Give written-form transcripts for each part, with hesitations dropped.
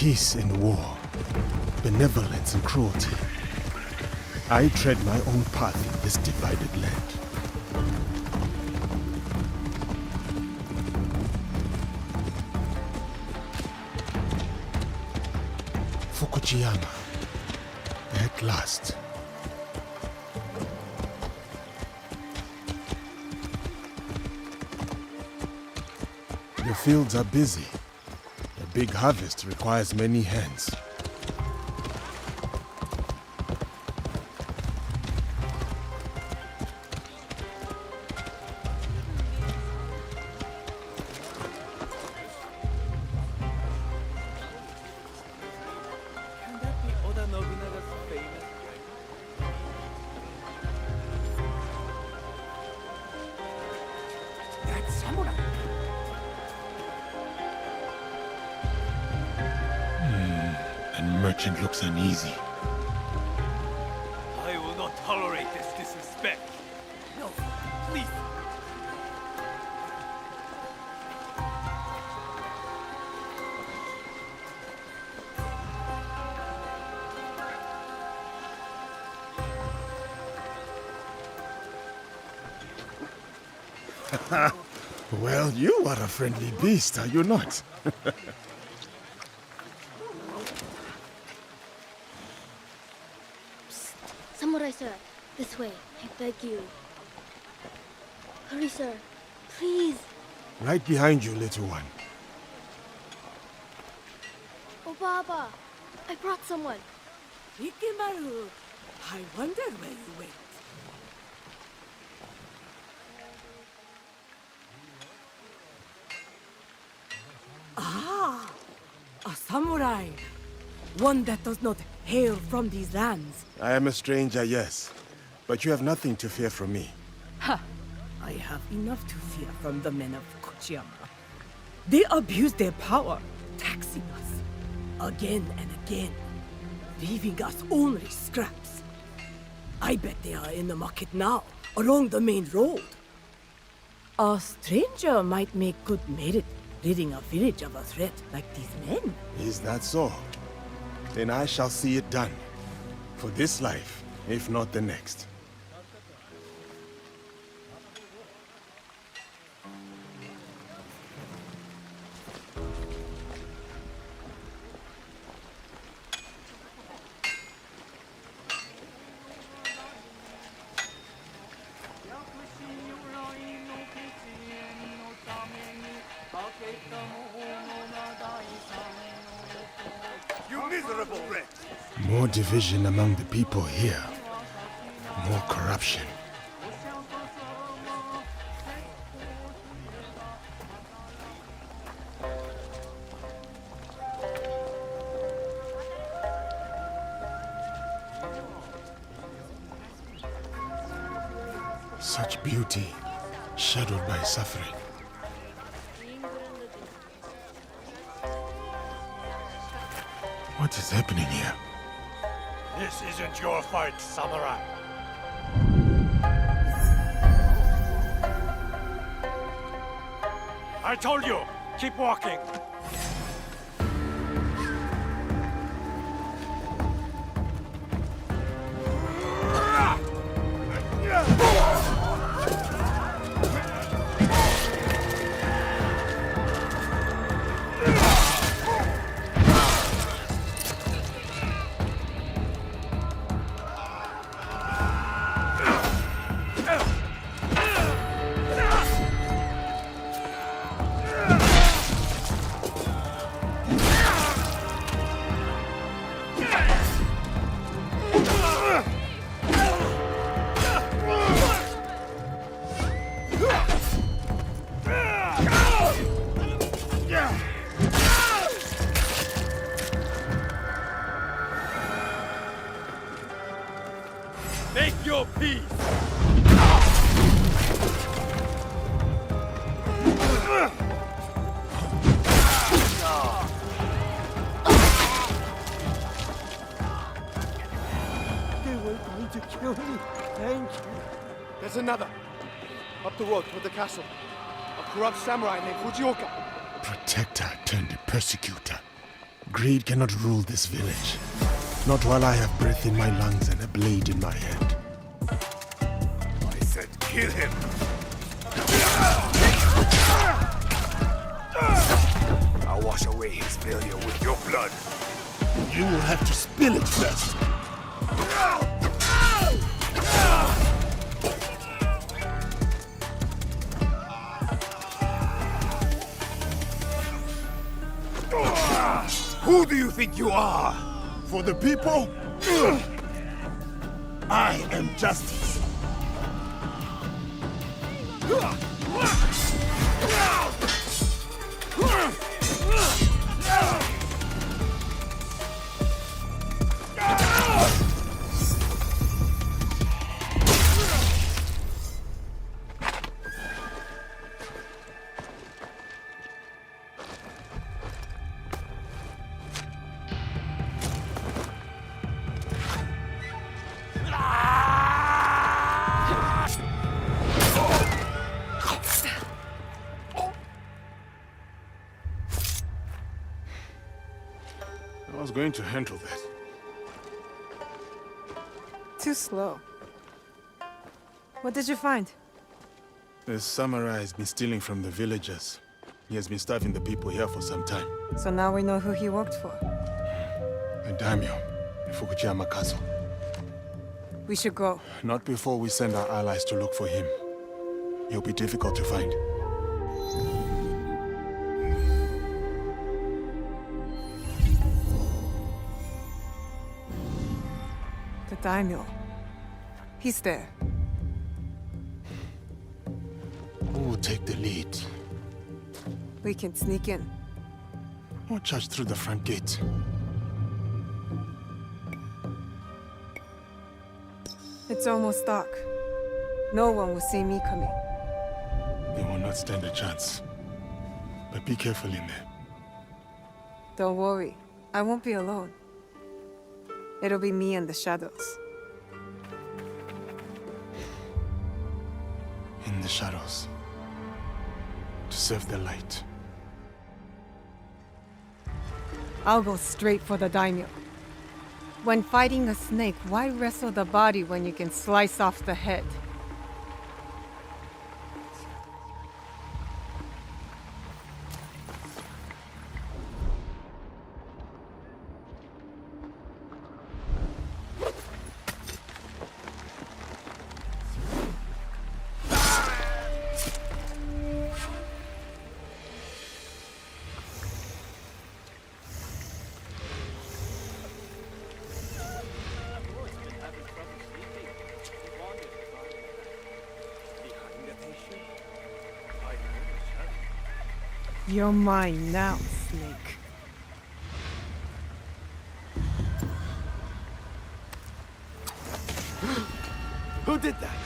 peace and war, benevolence and cruelty. I tread my own path in this divided land. Fukujiyama, at last. The fields are busy. A big harvest requires many hands. Can that be Oda Nobunaga's famous? That samurai. And merchant looks uneasy. I will not tolerate this disrespect. No, please. Well, you are a friendly beast, are you not? Samurai sir, this way, I beg you. Hurry sir, please. Right behind you, little one. Oh Baba, I brought someone. Ikemaru, I wonder where you went. Ah, a samurai. One that does not hail from these lands. I am a stranger, yes. But you have nothing to fear from me. Ha! I have enough to fear from the men of Kochiyama. They abuse their power, taxing us again and again, leaving us only scraps. I bet they are in the market now, along the main road. A stranger might make good merit, ridding a village of a threat like these men. Is that so? Then I shall see it done. For this life, if not the next. You miserable wretch! More division among the people here. More corruption. Such beauty, shadowed by suffering. What is happening here? This isn't your fight, samurai. I told you, keep walking. Make your peace! They were going to kill me. Thank you. There's another. Up the road toward the castle. A corrupt samurai named Fujioka. Protector turned persecutor. Greed cannot rule this village. Not while I have breath in my lungs and a blade in my hand. I said kill him! I'll wash away his failure with your blood. You will have to spill it first. Who do you think you are? For the people, I am justice. I was going to handle that. Too slow. What did you find? The samurai has been stealing from the villagers. He has been starving the people here for some time. So now we know who he worked for. A daimyo in Fukuchiyama Castle. We should go. Not before we send our allies to look for him. He'll be difficult to find. The daimyo. He's there. Who will take the lead? We can sneak in. Or charge through the front gate? It's almost dark. No one will see me coming. They will not stand a chance. But be careful in there. Don't worry. I won't be alone. It'll be me and the shadows. In the shadows. To serve the light. I'll go straight for the daimyo. When fighting a snake, why wrestle the body when you can slice off the head? You're mine now, Snake. Who did that?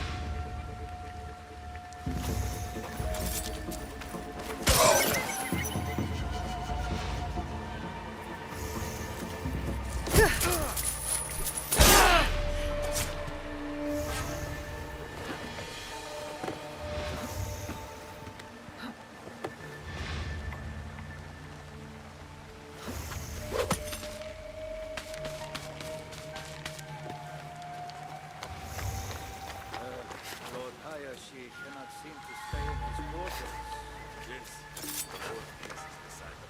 Lord Hayashi cannot seem to stay in his quarters. Yes. The fourth guest is beside the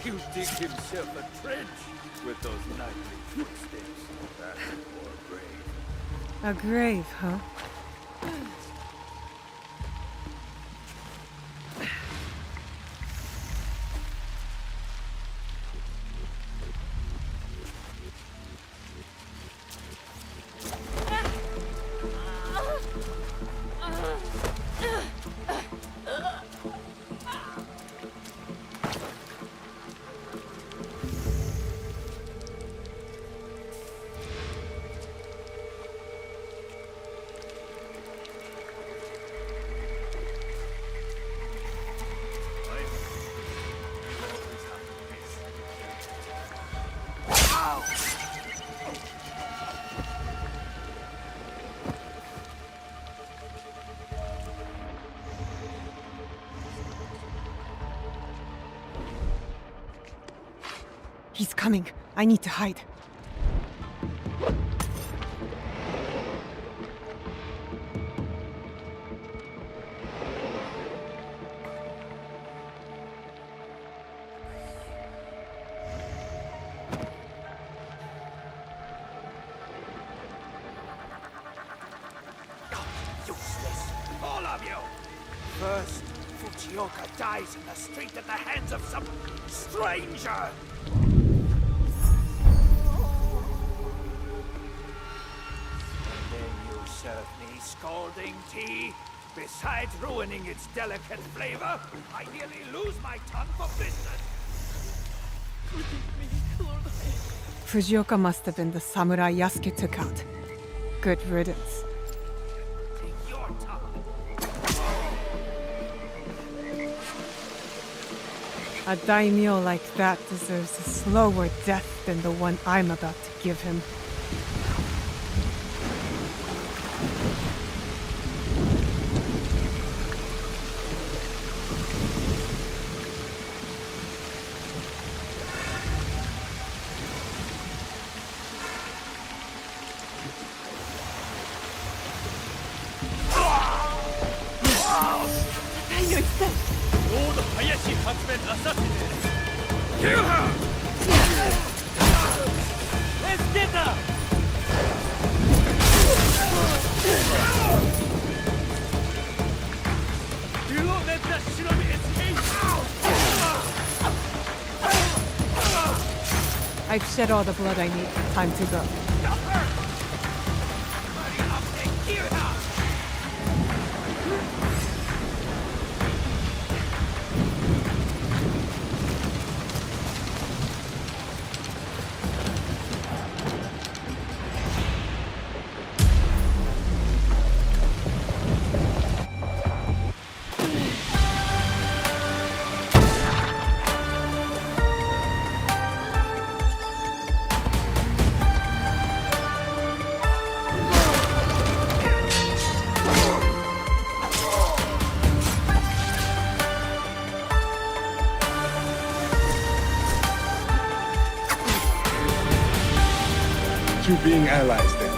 He'll dig himself a trench with those nightly footsteps. That or a grave. A grave, huh? He's coming. I need to hide. Useless, all of you! First, Fujioka dies in the street at the hands of some stranger! And then you serve me scalding tea? Besides ruining its delicate flavor, I nearly lose my tongue for business! Fujioka must have been the samurai Yasuke took out. Good riddance. Take your tongue! A daimyo like that deserves a slower death than the one I'm about to give him. Lord Hayashi has been assassinated. Kill her! Let's get her! Do not let that shinobi escape! I've shed all the blood I need. Time to go. You being allies then.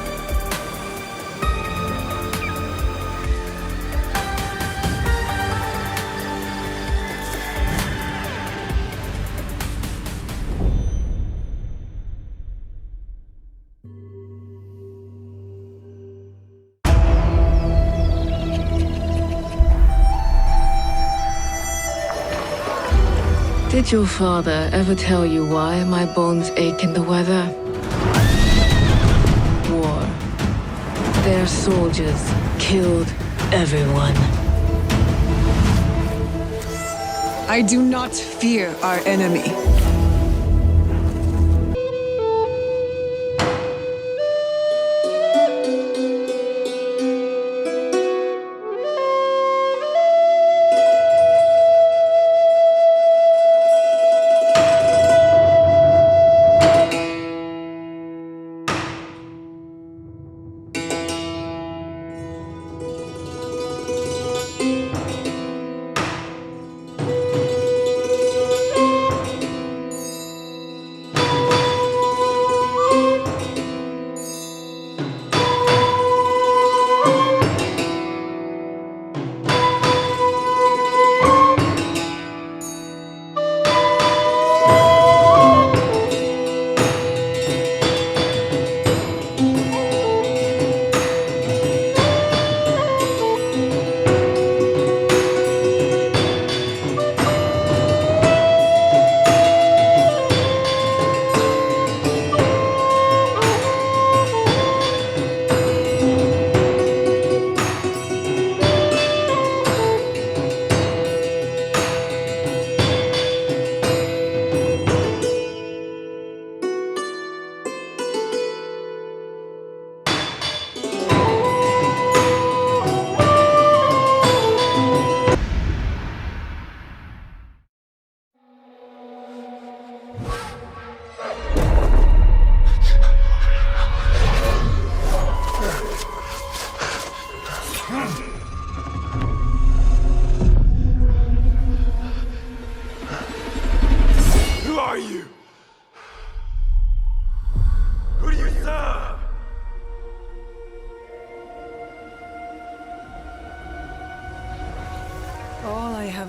Did your father ever tell you why my bones ache in the weather? War. Their soldiers killed everyone. I do not fear our enemy.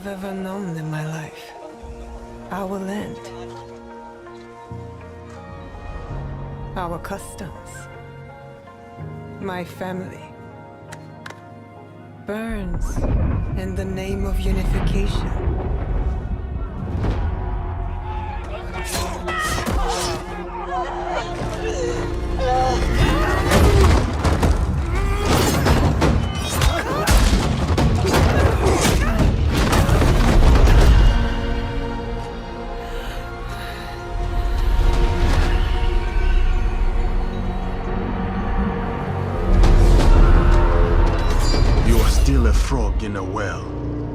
I've ever known in my life. Our land. Our customs. My family. Burns in the name of unification. Still a frog in a well,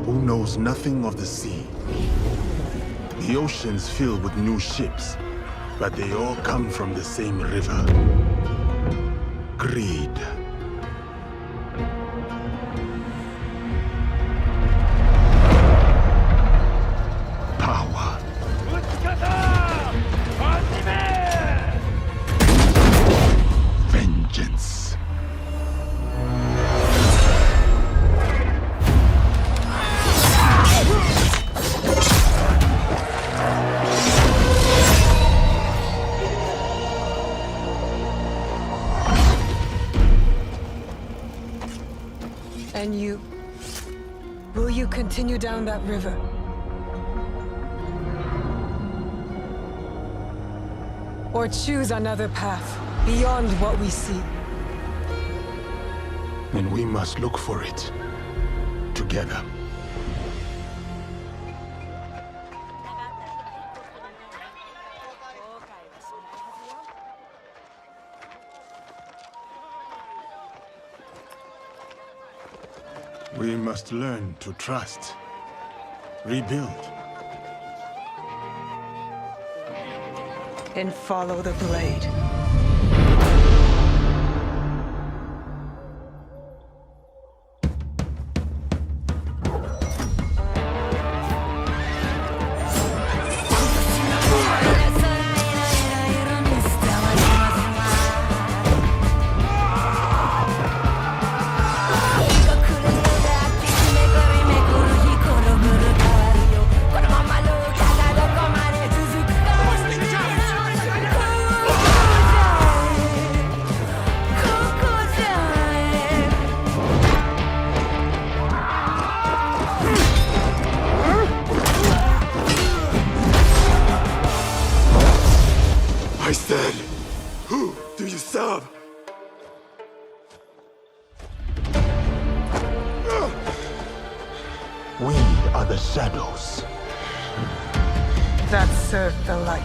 who knows nothing of the sea. The ocean's filled with new ships, but they all come from the same river. Greed. Power. Vengeance. And you? Will you continue down that river? Or choose another path, beyond what we see? And we must look for it, together. We must learn to trust, rebuild. And follow the blade. I said, who do you serve? We are the shadows. That serve the light.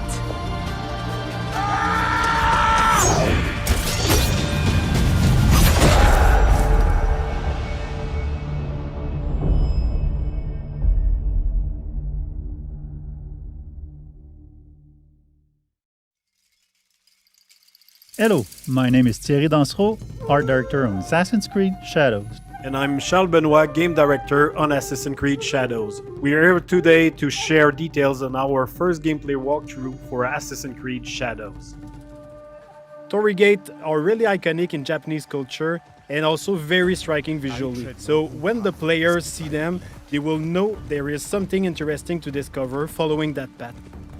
Hello, my name is Thierry Dansereau, art director on Assassin's Creed Shadows. And I'm Charles Benoit, game director on Assassin's Creed Shadows. We are here today to share details on our first gameplay walkthrough for Assassin's Creed Shadows. Torii Gates are really iconic in Japanese culture and also very striking visually. So when the players see them, they will know there is something interesting to discover following that path.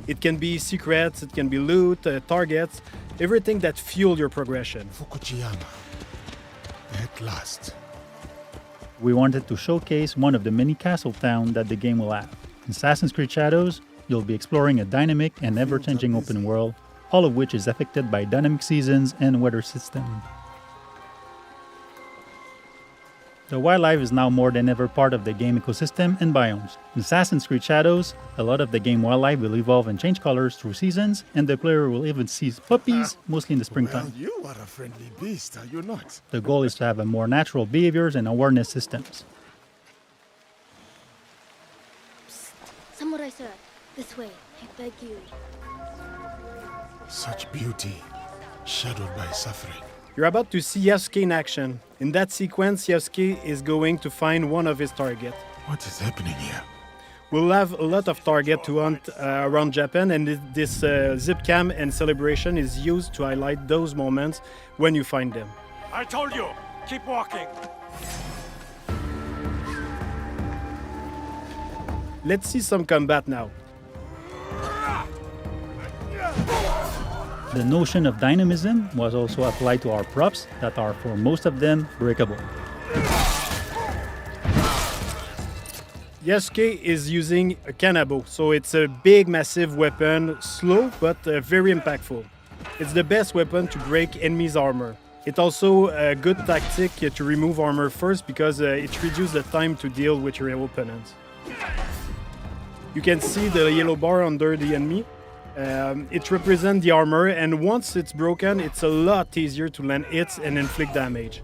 It can be secrets, it can be loot, targets, everything that fuel your progression. Fukujiyama. At last. We wanted to showcase one of the many castle towns that the game will have. In Assassin's Creed Shadows, you'll be exploring a dynamic and ever-changing open world, all of which is affected by dynamic seasons and weather system. The wildlife is now more than ever part of the game ecosystem and biomes. In Assassin's Creed Shadows, a lot of the game wildlife will evolve and change colors through seasons, and the player will even see puppies, mostly in the springtime. Well, you are a friendly beast, are you not? The goal is to have a more natural behaviors and awareness systems. Samurai sir, this way, I beg you. Such beauty, shadowed by suffering. You're about to see Yasuke in action. In that sequence, Yasuke is going to find one of his targets. What is happening here? We'll have a lot of targets to hunt around Japan, and this zip cam and celebration is used to highlight those moments when you find them. I told you, keep walking. Let's see some combat now. The notion of dynamism was also applied to our props that are, for most of them, breakable. Yasuke is using a kanabo, so it's a big, massive weapon, slow but very impactful. It's the best weapon to break enemies' armor. It's also a good tactic to remove armor first because it reduces the time to deal with your opponents. You can see the yellow bar under the enemy. It represents the armor, and once it's broken, it's a lot easier to land hits and inflict damage.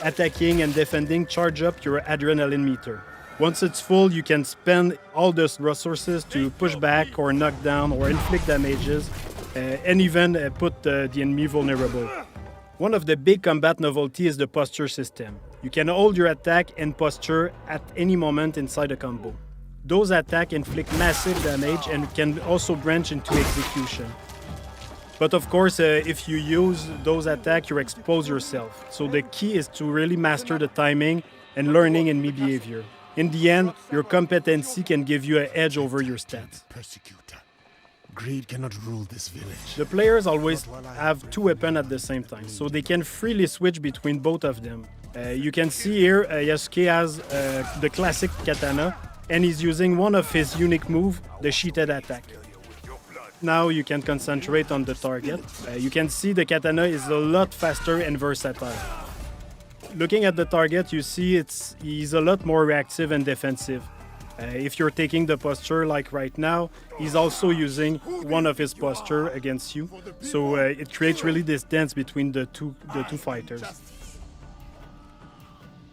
Attacking and defending charge up your adrenaline meter. Once it's full, you can spend all those resources to push back or knock down or inflict damages and even put the enemy vulnerable. One of the big combat novelty is the posture system. You can hold your attack and posture at any moment inside a combo. Those attacks inflict massive damage and can also branch into execution. But of course, if you use those attacks, you expose yourself. So the key is to really master the timing and learning enemy behavior. In the end, your competency can give you an edge over your stats. Persecutor. Greed cannot rule this village. The players always have two weapons at the same time, so they can freely switch between both of them. You can see here Yasuke has the classic katana, and he's using one of his unique moves, the sheeted attack. Now you can concentrate on the target. You can see the katana is a lot faster and versatile. Looking at the target, you see he's a lot more reactive and defensive. If you're taking the posture like right now, he's also using one of his posture against you. So it creates really this dance between the two fighters.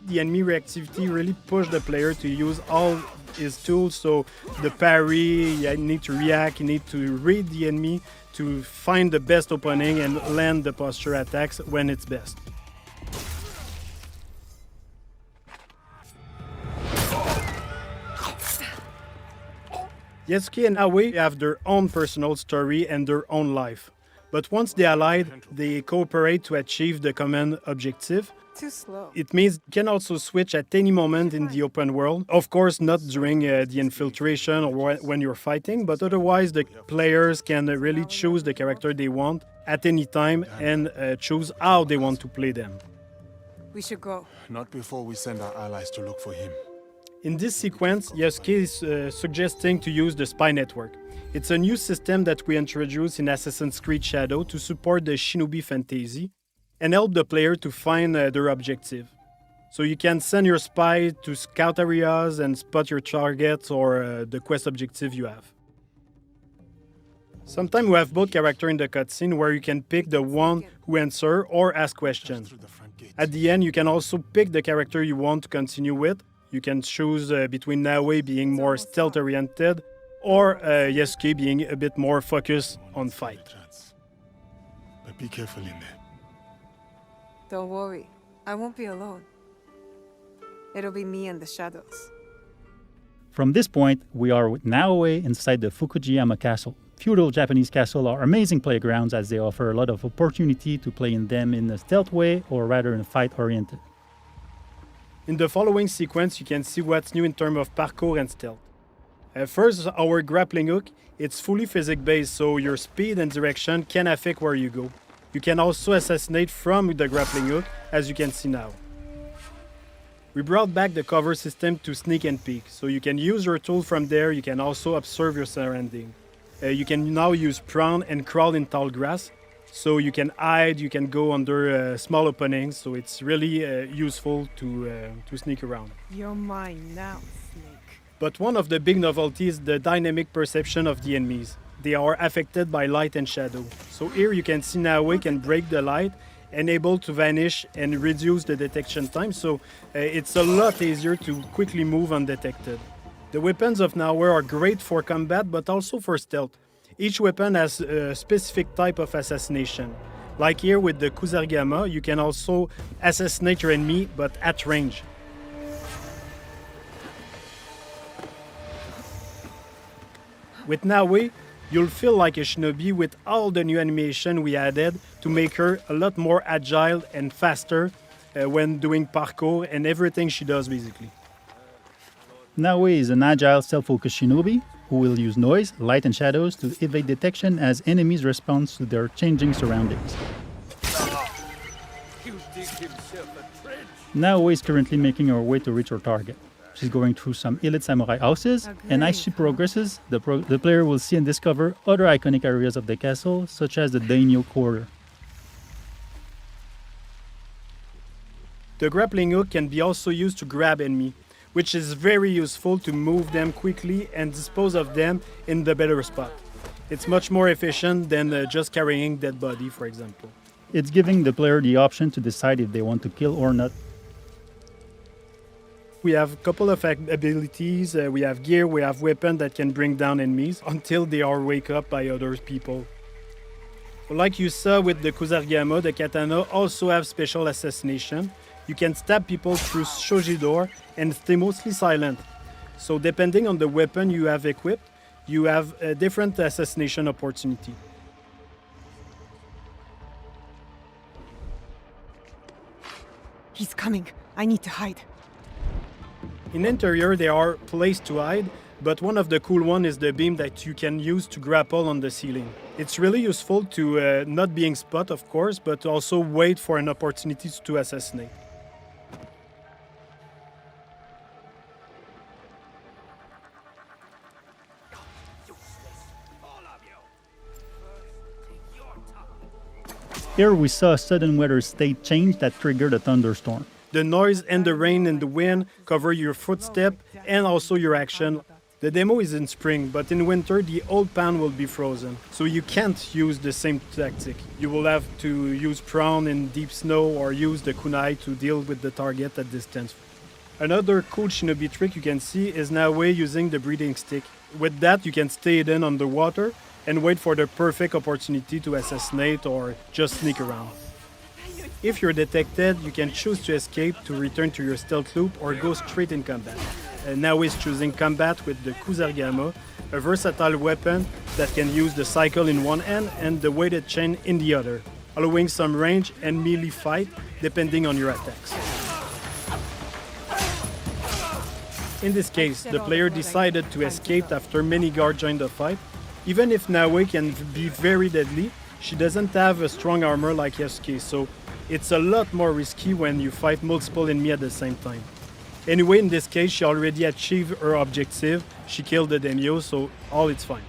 The enemy reactivity really pushed the player to use all his tools. So the parry, you need to react, you need to read the enemy to find the best opening and land the posture attacks when it's best. Yasuke and Aoi have their own personal story and their own life. But once they allied, they cooperate to achieve the common objective. Too slow. It means you can also switch at any moment in the open world. Of course, not during the infiltration or when you're fighting, but otherwise the players can really choose the character they want at any time and choose how they want to play them. We should go. Not before we send our allies to look for him. In this sequence, Yasuke is suggesting to use the Spy Network. It's a new system that we introduced in Assassin's Creed Shadow to support the Shinobi fantasy and help the player to find their objective. So you can send your spy to scout areas and spot your targets or the quest objective you have. Sometimes we have both characters in the cutscene where you can pick the one who answers or ask questions. At the end, you can also pick the character you want to continue with. You can choose between Naoe being more stealth-oriented or Yasuke being a bit more focused on fight. But be careful in there. Don't worry, I won't be alone. It'll be me and the shadows. From this point, we are with Naoe inside the Fukujiyama Castle. Feudal Japanese castles are amazing playgrounds as they offer a lot of opportunity to play in them in a stealth way or rather in a fight-oriented. In the following sequence, you can see what's new in terms of parkour and stealth. First, our grappling hook. It's fully physics-based, so your speed and direction can affect where you go. You can also assassinate from the grappling hook, as you can see now. We brought back the cover system to sneak and peek, so you can use your tool from there. You can also observe your surrounding. You can now use prone and crawl in tall grass, so you can hide, you can go under small openings, so it's really useful to sneak around. You're mine now, Snake. But one of the big novelties is the dynamic perception of the enemies. They are affected by light and shadow. So here you can see Naoe can break the light and able to vanish and reduce the detection time, so it's a lot easier to quickly move undetected. The weapons of Naoe are great for combat, but also for stealth. Each weapon has a specific type of assassination. Like here with the Kusarigama, you can also assassinate your enemy, but at range. With Naoe, you'll feel like a shinobi with all the new animation we added to make her a lot more agile and faster when doing parkour and everything she does basically. Naoe is an agile, self-focused shinobi who will use noise, light, and shadows to evade detection as enemies respond to their changing surroundings. You dig himself a trench. Naoe is currently making her way to reach her target. She's going through some elite samurai houses, and as she progresses, the player will see and discover other iconic areas of the castle, such as the daimyo quarter. The grappling hook can be also used to grab enemy, which is very useful to move them quickly and dispose of them in the better spot. It's much more efficient than just carrying dead body, for example. It's giving the player the option to decide if they want to kill or not. We have a couple of abilities, we have gear, we have weapon that can bring down enemies until they are wake up by other people. Like you saw with the Kusarigama, the katana also have special assassination. You can stab people through shoji door and stay mostly silent. So depending on the weapon you have equipped, you have a different assassination opportunity. He's coming. I need to hide. In interior, there are places to hide, but one of the cool one is the beam that you can use to grapple on the ceiling. It's really useful to not being spot, of course, but also wait for an opportunity to assassinate. Here we saw a sudden weather state change that triggered a thunderstorm. The noise and the rain and the wind cover your footstep and also your action. The demo is in spring, but in winter the old pan will be frozen, so you can't use the same tactic. You will have to use prawn in deep snow or use the kunai to deal with the target at distance. Another cool shinobi trick you can see is Naoe using the breathing stick. With that you can stay hidden underwater and wait for the perfect opportunity to assassinate or just sneak around. If you're detected, you can choose to escape to return to your stealth loop or go straight in combat. Naoe is choosing combat with the Kusarigama, a versatile weapon that can use the cycle in one hand and the weighted chain in the other, allowing some range and melee fight depending on your attacks. In this case, the player decided to escape after many guards joined the fight. Even if Naoe can be very deadly, she doesn't have a strong armor like Yasuke, so it's a lot more risky when you fight multiple enemies at the same time. Anyway, in this case, she already achieved her objective. She killed the daimyo, so all is fine.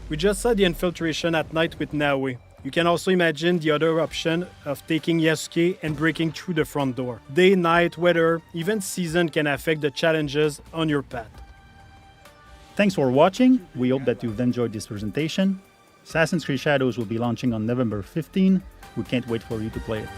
We just saw the infiltration at night with Naoe. You can also imagine the other option of taking Yasuke and breaking through the front door. Day, night, weather, even season can affect the challenges on your path. Thanks for watching. We hope that you've enjoyed this presentation. Assassin's Creed Shadows will be launching on November 15. We can't wait for you to play it.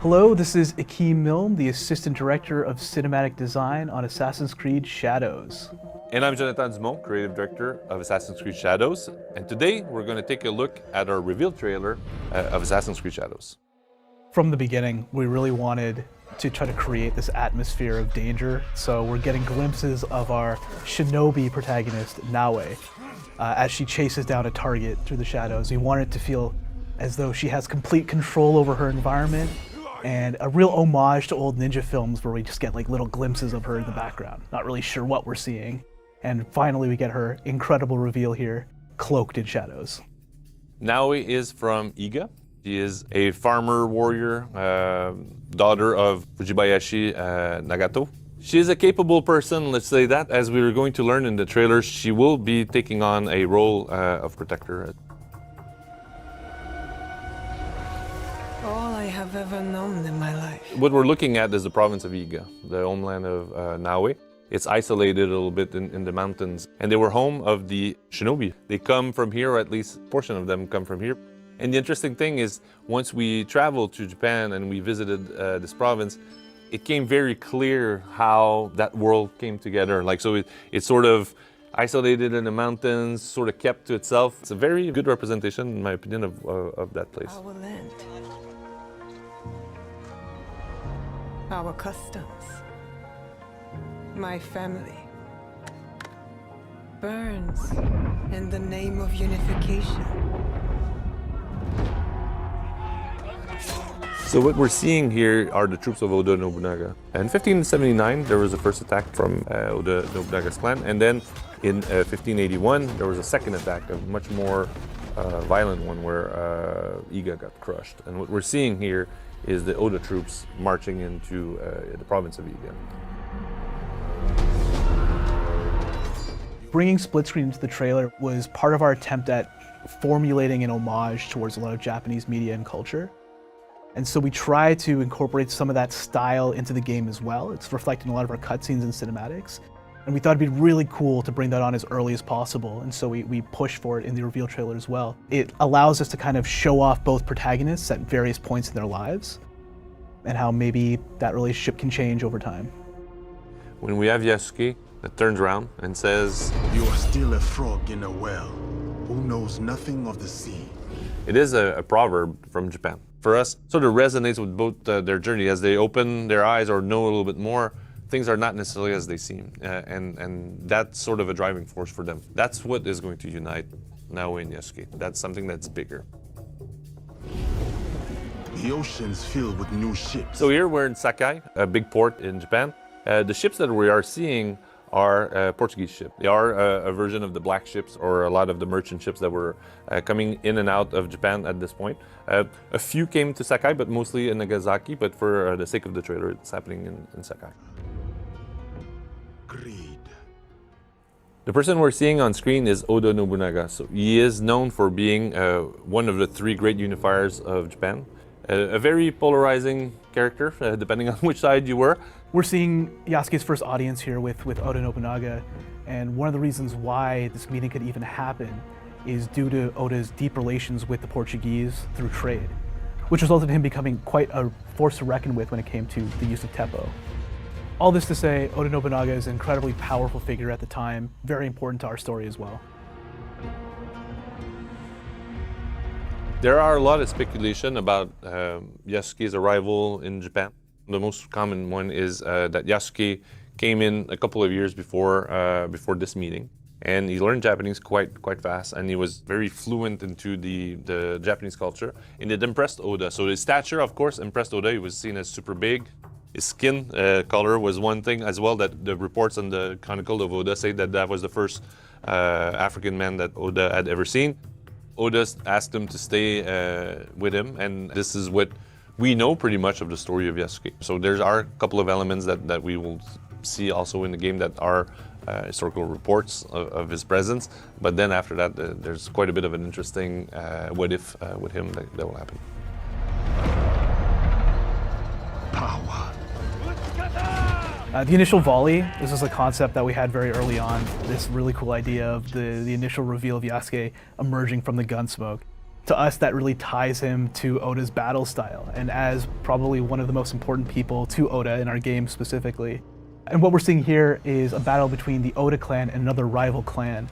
Hello, this is Akeem Milne, the Assistant Director of Cinematic Design on Assassin's Creed Shadows. And I'm Jonathan Dumont, Creative Director of Assassin's Creed Shadows. And today we're going to take a look at our reveal trailer of Assassin's Creed Shadows. From the beginning, we really wanted to try to create this atmosphere of danger. So we're getting glimpses of our shinobi protagonist, Naoe, as she chases down a target through the shadows. We want it to feel as though she has complete control over her environment, and a real homage to old ninja films where we just get like little glimpses of her in the background. Not really sure what we're seeing. And finally we get her incredible reveal here, cloaked in shadows. Naoe is from Iga. She is a farmer warrior, daughter of Fujibayashi Nagato. She is a capable person, let's say that. As we were going to learn in the trailer, she will be taking on a role of protector. All I have ever known in my life. What we're looking at is the province of Iga, the homeland of Naoe. It's isolated a little bit in the mountains, and they were home of the shinobi. They come from here, or at least a portion of them come from here. And the interesting thing is, once we traveled to Japan and we visited this province, it came very clear how that world came together. Like, so it's sort of isolated in the mountains, sort of kept to itself. It's a very good representation, in my opinion, of that place. Our land. Our customs. My family. Burns in the name of unification. So what we're seeing here are the troops of Oda Nobunaga. In 1579, there was the first attack from Oda Nobunaga's clan, and then in 1581, there was a second attack, a much more violent one, where Iga got crushed. And what we're seeing here is the Oda troops marching into the province of Iga. Bringing split screen into the trailer was part of our attempt at formulating an homage towards a lot of Japanese media and culture. And so we try to incorporate some of that style into the game as well. It's reflected in a lot of our cutscenes and cinematics. And we thought it'd be really cool to bring that on as early as possible. And so we pushed for it in the reveal trailer as well. It allows us to kind of show off both protagonists at various points in their lives and how maybe that relationship can change over time. When we have Yasuke that turns around and says, "You are still a frog in a well, who knows nothing of the sea." It is a proverb from Japan. For us, sort of resonates with both their journey. As they open their eyes or know a little bit more, things are not necessarily as they seem. And that's sort of a driving force for them. That's what is going to unite Naoe and Yasuke. That's something that's bigger. The ocean's filled with new ships. So here we're in Sakai, a big port in Japan. The ships that we are seeing are Portuguese ships. They are a version of the black ships or a lot of the merchant ships that were coming in and out of Japan at this point. A few came to Sakai, but mostly in Nagasaki, but for the sake of the trailer, it's happening in Sakai. Greed. The person we're seeing on screen is Oda Nobunaga. So he is known for being one of the three great unifiers of Japan. A very polarizing character, depending on which side you were. We're seeing Yasuke's first audience here with Oda Nobunaga, and one of the reasons why this meeting could even happen is due to Oda's deep relations with the Portuguese through trade, which resulted in him becoming quite a force to reckon with when it came to the use of Teppo. All this to say, Oda Nobunaga is an incredibly powerful figure at the time, very important to our story as well. There are a lot of speculation about Yasuke's arrival in Japan. The most common one is that Yasuke came in a couple of years before this meeting, and he learned Japanese quite fast, and he was very fluent into the Japanese culture, and it impressed Oda. So his stature, of course, impressed Oda. He was seen as super big. His skin color was one thing as well, that the reports on the Chronicle of Oda say that was the first African man that Oda had ever seen. Oda asked him to stay with him, and this is what we know pretty much of the story of Yasuke. So there are a couple of elements that we will see also in the game that are historical reports of his presence, but then after that there's quite a bit of an interesting what if with him that will happen. Power. The initial volley, this is a concept that we had very early on, this really cool idea of the initial reveal of Yasuke emerging from the gun smoke. To us, that really ties him to Oda's battle style, and as probably one of the most important people to Oda in our game specifically. And what we're seeing here is a battle between the Oda clan and another rival clan,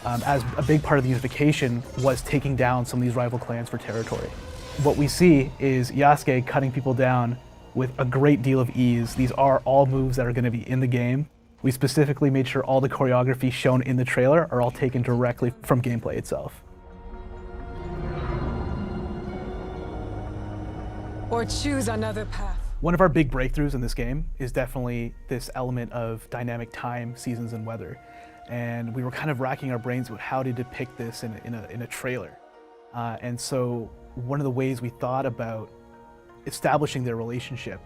as a big part of the unification was taking down some of these rival clans for territory. What we see is Yasuke cutting people down with a great deal of ease. These are all moves that are going to be in the game. We specifically made sure all the choreography shown in the trailer are all taken directly from gameplay itself. Or choose another path. One of our big breakthroughs in this game is definitely this element of dynamic time, seasons, and weather. and we were kind of racking our brains with how to depict this in a trailer. And so one of the ways we thought about establishing their relationship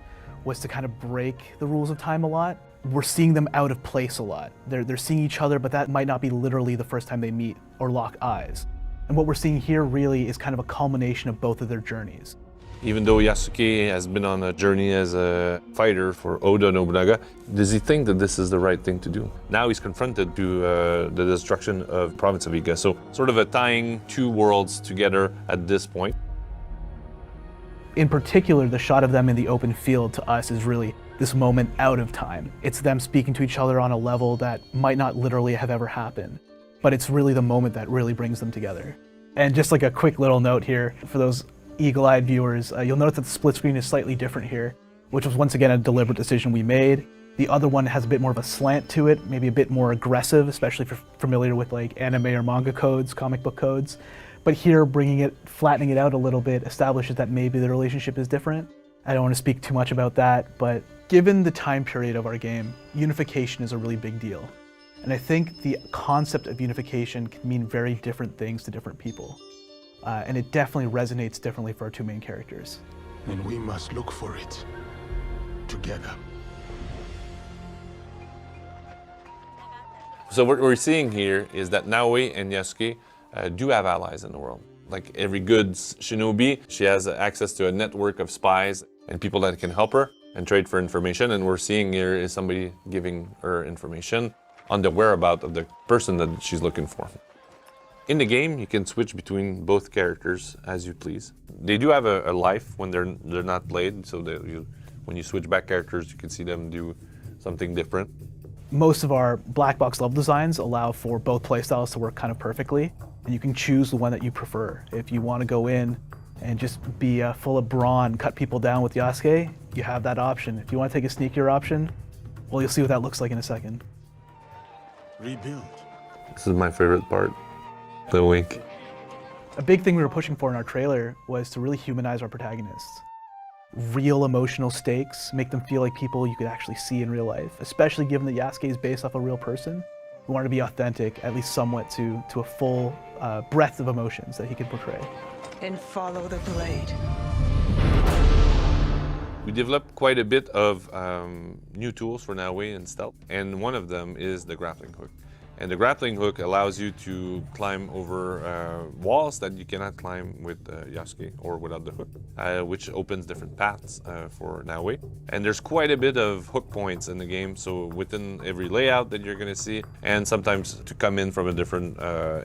was to kind of break the rules of time a lot. We're seeing them out of place a lot. They're seeing each other, but that might not be literally the first time they meet or lock eyes. And what we're seeing here really is kind of a culmination of both of their journeys. Even though Yasuke has been on a journey as a fighter for Oda Nobunaga, does he think that this is the right thing to do? Now he's confronted to the destruction of province of Iga. So sort of a tying two worlds together at this point. In particular, the shot of them in the open field to us is really this moment out of time. It's them speaking to each other on a level that might not literally have ever happened, but it's really the moment that really brings them together. And just like a quick little note here, for those eagle-eyed viewers, you'll notice that the split screen is slightly different here, which was once again a deliberate decision we made. The other one has a bit more of a slant to it, maybe a bit more aggressive, especially if you're familiar with like anime or manga codes, comic book codes. But here, flattening it out a little bit establishes that maybe the relationship is different. I don't want to speak too much about that, but given the time period of our game, unification is a really big deal. And I think the concept of unification can mean very different things to different people. And it definitely resonates differently for our two main characters. And we must look for it together. So what we're seeing here is that Naoe and Yasuke do have allies in the world. Like every good shinobi, she has access to a network of spies and people that can help her and trade for information. And we're seeing here is somebody giving her information on the whereabouts of the person that she's looking for. In the game, you can switch between both characters as you please. They do have a life when they're not played, so when you switch back characters, you can see them do something different. Most of our black box level designs allow for both playstyles to work kind of perfectly, and you can choose the one that you prefer. If you want to go in and just be full of brawn, cut people down with Yasuke, you have that option. If you want to take a sneakier option, well, you'll see what that looks like in a second. Rebuild. This is my favorite part. The wink. A big thing we were pushing for in our trailer was to really humanize our protagonists. Real emotional stakes, make them feel like people you could actually see in real life, especially given that Yasuke is based off a real person. We wanted to be authentic, at least somewhat, to a full breadth of emotions that he could portray. And follow the blade. We developed quite a bit of new tools for Naoe and stealth, and one of them is the grappling hook. And the grappling hook allows you to climb over walls that you cannot climb with Yasuke or without the hook, which opens different paths for Naoe. And there's quite a bit of hook points in the game, so within every layout that you're going to see, and sometimes to come in from a different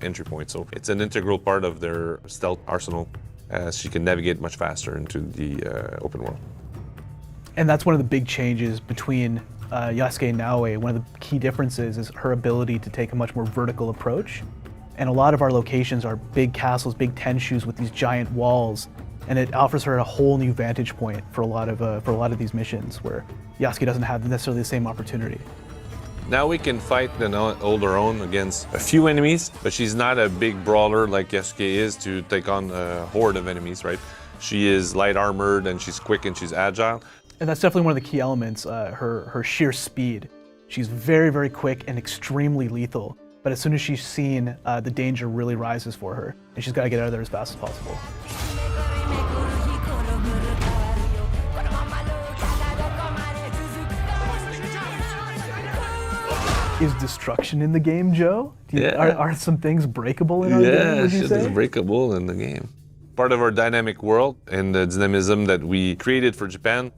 entry point. So it's an integral part of their stealth arsenal, as she can navigate much faster into the open world. And that's one of the big changes between Yasuke and Naoe. One of the key differences is her ability to take a much more vertical approach. And a lot of our locations are big castles, big tenshu's with these giant walls, and it offers her a whole new vantage point for a lot of these missions where Yasuke doesn't have necessarily the same opportunity. Naoe can fight and hold her own against a few enemies, but she's not a big brawler like Yasuke is to take on a horde of enemies, right? She is light armored and she's quick and she's agile. And that's definitely one of the key elements, her sheer speed. She's very, very quick and extremely lethal, but as soon as she's seen, the danger really rises for her, and she's got to get out of there as fast as possible. Is destruction in the game, Joe? Are some things breakable in our game, would you say? Yeah, it's breakable in the game. Part of our dynamic world and the dynamism that we created for Japan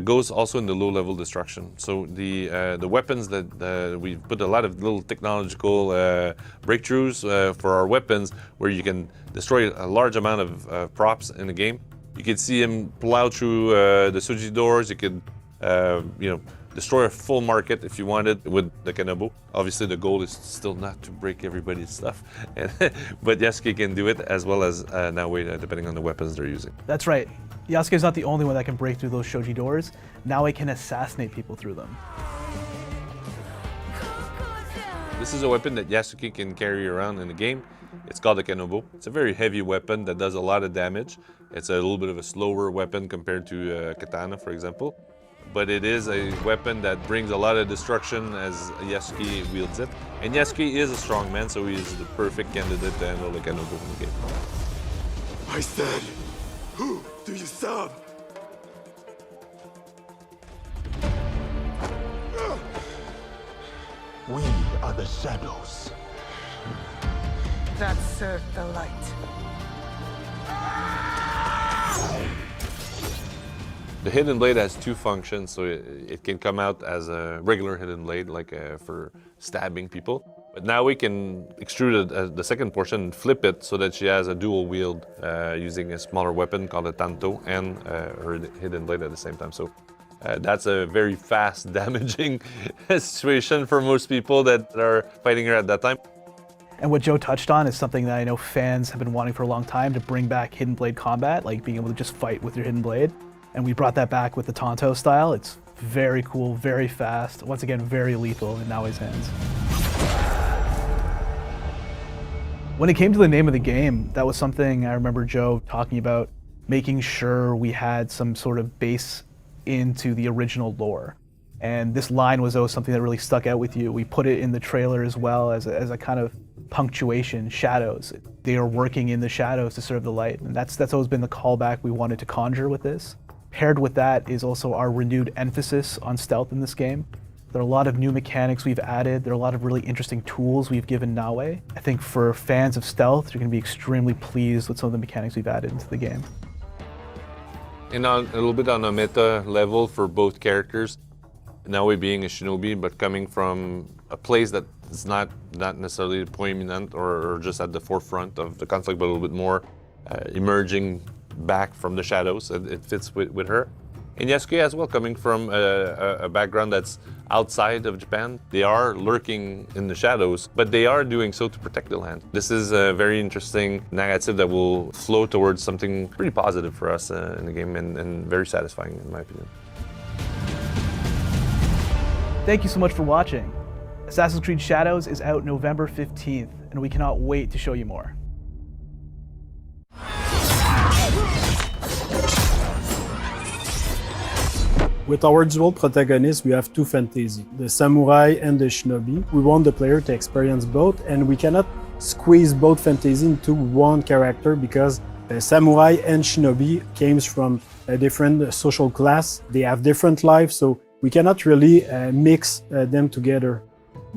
goes also in the low-level destruction. So the weapons that we've put a lot of little technological breakthroughs for our weapons, where you can destroy a large amount of props in the game. You could see him plow through the Suji doors. You could, destroy a full market if you wanted with the Kenobo. Obviously, the goal is still not to break everybody's stuff, but Yasuke can do it as well as Naoe, depending on the weapons they're using. That's right. Yasuke is not the only one that can break through those shoji doors. Naoe can assassinate people through them. This is a weapon that Yasuke can carry around in the game. It's called a Kenobo. It's a very heavy weapon that does a lot of damage. It's a little bit of a slower weapon compared to katana, for example. but it is a weapon that brings a lot of destruction as Yasuke wields it. And Yasuke is a strong man, so he is the perfect candidate to handle the Kanobo in the game. I said, who do you serve? We are the shadows. That served the light. The hidden blade has two functions, so it can come out as a regular hidden blade, like for stabbing people. But now we can extrude the second portion and flip it so that she has a dual wield using a smaller weapon called a tanto and her hidden blade at the same time. So that's a very fast, damaging situation for most people that are fighting her at that time. And what Joe touched on is something that I know fans have been wanting for a long time, to bring back hidden blade combat, like being able to just fight with your hidden blade. And we brought that back with the Tanto style. It's very cool, very fast, once again, very lethal in Naoe's hands. When it came to the name of the game, that was something I remember Joe talking about, making sure we had some sort of base into the original lore. And this line was always something that really stuck out with you. We put it in the trailer as well as a kind of punctuation, shadows. They are working in the shadows to serve the light. And that's always been the callback we wanted to conjure with this. Paired with that is also our renewed emphasis on stealth in this game. There are a lot of new mechanics we've added. There are a lot of really interesting tools we've given Naoe. I think for fans of stealth, you're going to be extremely pleased with some of the mechanics we've added into the game. And a little bit on a meta level for both characters, Naoe being a shinobi, but coming from a place that is not necessarily prominent or just at the forefront of the conflict, but a little bit more emerging back from the shadows. It fits with her. And Yasuke as well, coming from a background that's outside of Japan. They are lurking in the shadows, but they are doing so to protect the land. This is a very interesting narrative that will flow towards something pretty positive for us in the game and very satisfying in my opinion. Thank you so much for watching. Assassin's Creed Shadows is out November 15th, and we cannot wait to show you more. With our dual protagonists, we have two fantasy, the samurai and the shinobi. We want the player to experience both, and we cannot squeeze both fantasy into one character because samurai and shinobi came from a different social class. They have different lives, so we cannot really mix them together.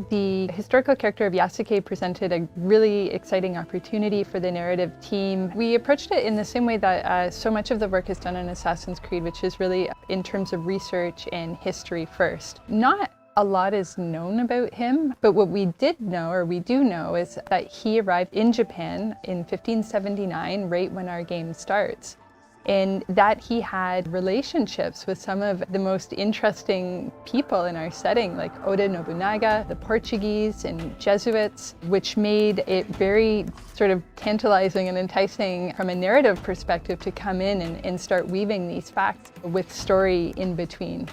The historical character of Yasuke presented a really exciting opportunity for the narrative team. We approached it in the same way that so much of the work is done in Assassin's Creed, which is really in terms of research and history first. Not a lot is known about him, but what we did know, or we do know, is that he arrived in Japan in 1579, right when our game starts. And that he had relationships with some of the most interesting people in our setting, like Oda Nobunaga, the Portuguese, and Jesuits, which made it very sort of tantalizing and enticing from a narrative perspective to come in and start weaving these facts with story in between.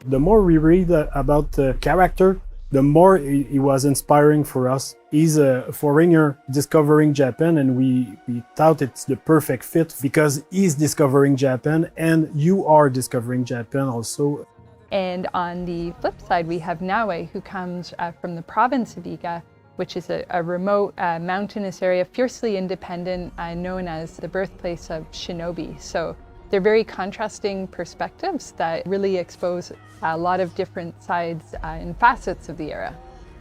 The more we read about the character, the more he was inspiring for us. He's a foreigner discovering Japan, and we thought it's the perfect fit because he's discovering Japan and you are discovering Japan also. And on the flip side, we have Naoe, who comes from the province of Iga, which is a remote mountainous area, fiercely independent, known as the birthplace of shinobi. So they're very contrasting perspectives that really expose a lot of different sides and facets of the era.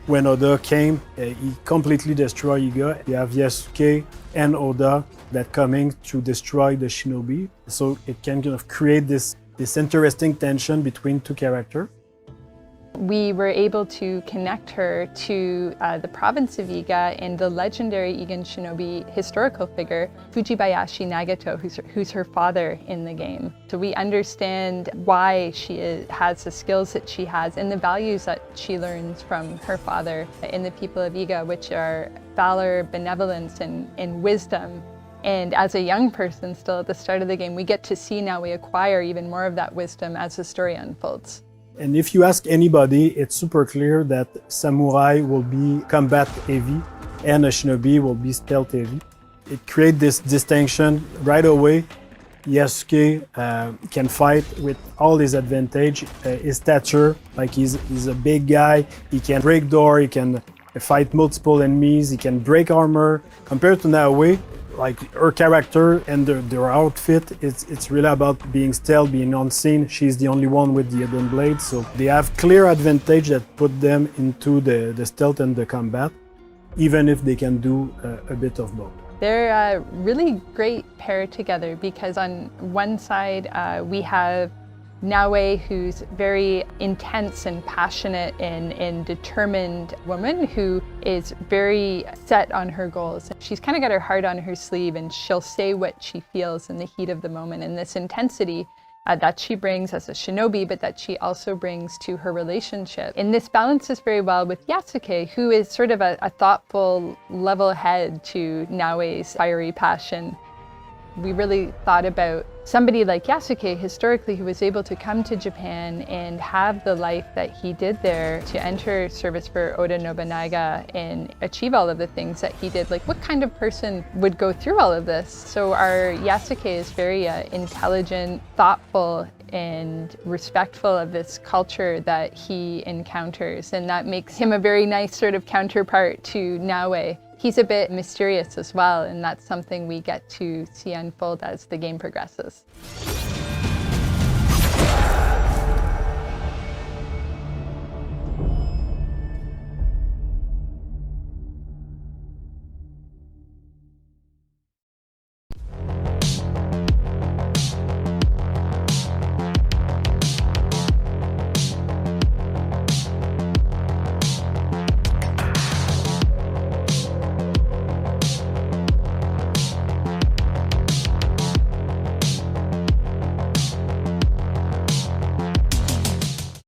When Oda came, he completely destroyed Iga. You have Yasuke and Oda that coming to destroy the shinobi. So it can kind of create this interesting tension between two characters. We were able to connect her to the province of Iga and the legendary Igan shinobi historical figure, Fujibayashi Nagato, who's her father in the game. So we understand why she has the skills that she has and the values that she learns from her father in the people of Iga, which are valor, benevolence, and wisdom. And as a young person still at the start of the game, we get to see now we acquire even more of that wisdom as the story unfolds. And if you ask anybody, it's super clear that samurai will be combat heavy and a shinobi will be stealth heavy. It creates this distinction right away. Yasuke can fight with all his advantage, his stature, like he's a big guy, he can break door, he can fight multiple enemies, he can break armor. Compared to Naoe, like her character and their outfit, it's really about being stealth, being unseen. She's the only one with the hidden blade, so they have clear advantage that put them into the stealth and the combat, even if they can do a bit of both. They're a really great pair together because on one side we have Naoe, who's very intense and passionate and determined woman who is very set on her goals. She's kind of got her heart on her sleeve and she'll say what she feels in the heat of the moment. And this intensity that she brings as a shinobi, but that she also brings to her relationship. And this balances very well with Yasuke, who is sort of a thoughtful, level head to Naoe's fiery passion. We really thought about somebody like Yasuke historically who was able to come to Japan and have the life that he did there, to enter service for Oda Nobunaga and achieve all of the things that he did. Like, what kind of person would go through all of this? So our Yasuke is very intelligent, thoughtful, and respectful of this culture that he encounters, and that makes him a very nice sort of counterpart to Naoe. He's a bit mysterious as well, and that's something we get to see unfold as the game progresses.